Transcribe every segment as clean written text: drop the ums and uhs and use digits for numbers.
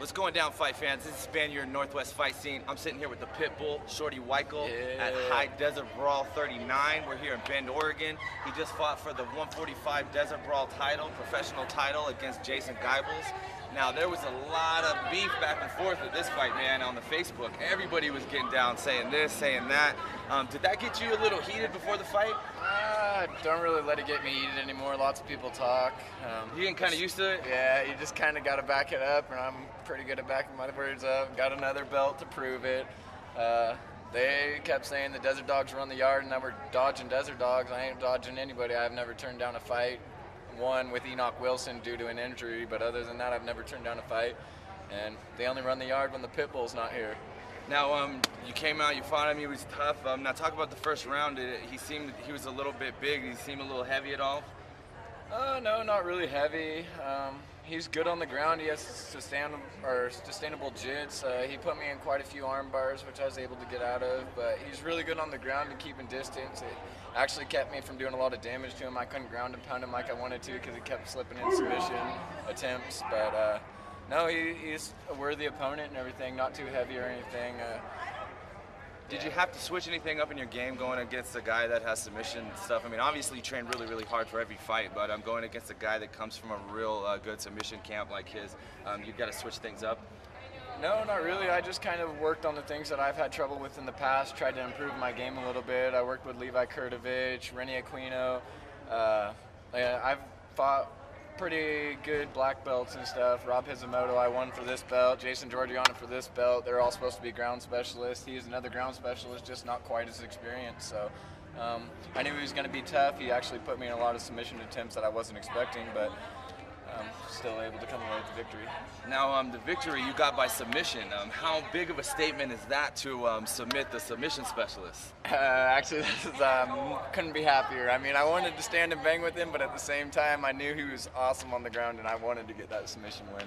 What's going down, fight fans? This is Spaniard Northwest Fight Scene. I'm sitting here with the pit bull, Shorty Weikel, at High Desert Brawl 39. We're here in Bend, Oregon. He just fought for the 145 Desert Brawl title, professional title, against Jason Geibels. Now, there was a lot of beef back and forth with this fight, man, on the Facebook. Everybody was getting down, saying this, saying that. Did that get you a little heated before the fight? Don't really let it get me heated anymore. Lots of people talk. You getting kind of used to it? Yeah, you just kind of got to back it up, and I'm pretty good at backing my words up. Got another belt to prove it. They kept saying the Desert Dogs run the yard, and that we're dodging Desert Dogs. I ain't dodging anybody. I've never turned down a fight. One with Enoch Wilson due to an injury, but other than that, I've never turned down a fight. And they only run the yard when the pit bull's not here. Now, you came out, you fought him, he was tough. Now talk about the first round. He was a little bit big. He seemed a little heavy at all? No, not really heavy. He's good on the ground. He has sustainable jits. He put me in quite a few arm bars, which I was able to get out of, but he's really good on the ground and keeping distance. It actually kept me from doing a lot of damage to him. I couldn't ground and pound him like I wanted to because he kept slipping in submission attempts, but no, he's a worthy opponent and everything, not too heavy or anything. Did you have to switch anything up in your game going against a guy that has submission stuff? I mean, obviously you train really, really hard for every fight, but I'm going against a guy that comes from a real good submission camp like his. You've got to switch things up? No, not really. I just kind of worked on the things that I've had trouble with in the past, tried to improve my game a little bit. I worked with Levi Kurtovich, Renny Aquino. I've fought pretty good black belts and stuff. Rob Hizamoto, I won for this belt. Jason Georgiana for this belt. They're all supposed to be ground specialists. He's another ground specialist, just not quite as experienced. So I knew he was going to be tough. He actually put me in a lot of submission attempts that I wasn't expecting, but still able to come away with the victory. Now, the victory you got by submission, how big of a statement is that to submit the submission specialist? Actually, couldn't be happier. I mean, I wanted to stand and bang with him, but at the same time, I knew he was awesome on the ground, and I wanted to get that submission win.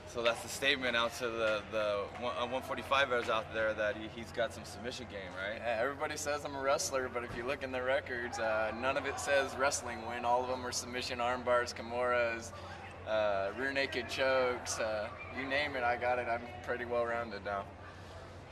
So that's the statement out to the 145ers out there that he's got some submission game, right? Yeah, everybody says I'm a wrestler, but if you look in the records, none of it says wrestling win. All of them are submission arm bars, Kimuras, rear naked chokes, you name it, I got it. I'm pretty well rounded now.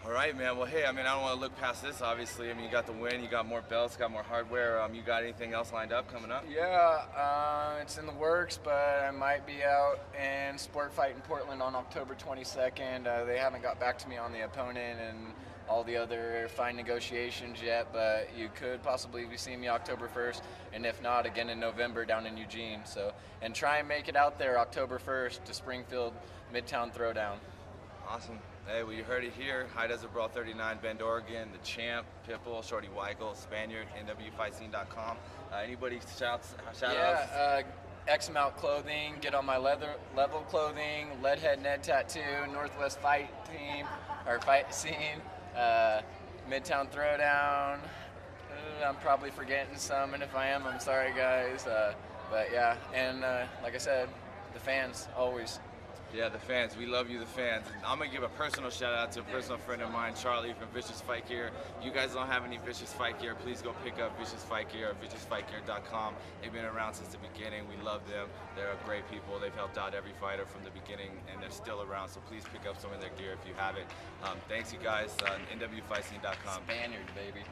All right, man. Well, hey, I mean, I don't want to look past this, obviously. I mean, you got the win, you got more belts, got more hardware. You got anything else lined up coming up? Yeah, it's in the works, but I might be out in Sport Fight in Portland on October 22nd. They haven't got back to me on the opponent and all the other fine negotiations yet, but you could possibly be seeing me October 1st, and if not, again in November down in Eugene. So, and try and make it out there October 1st to Springfield Midtown Throwdown. Awesome. Hey, well, you heard it here. High Desert Brawl 39, Bend, Oregon. The champ, Pitbull, Shorty Weikel, Spaniard, nwfightscene.com. Anybody shout-outs? Yeah, X Amount Clothing, get on my level clothing, Leadhead Ned Tattoo, Northwest Fight Team, or Fight Scene, Midtown Throwdown. I'm probably forgetting some, and if I am, I'm sorry, guys. But yeah, and like I said, the fans, always. Yeah, the fans. We love you, the fans. I'm going to give a personal shout-out to a personal friend of mine, Charlie from Vicious Fight Gear. You guys don't have any Vicious Fight Gear, please go pick up Vicious Fight Gear at viciousfightgear.com. They've been around since the beginning. We love them. They're great people. They've helped out every fighter from the beginning, and they're still around, so please pick up some of their gear if you have it. Thanks, you guys, on nwfightscene.com. Spaniard, baby.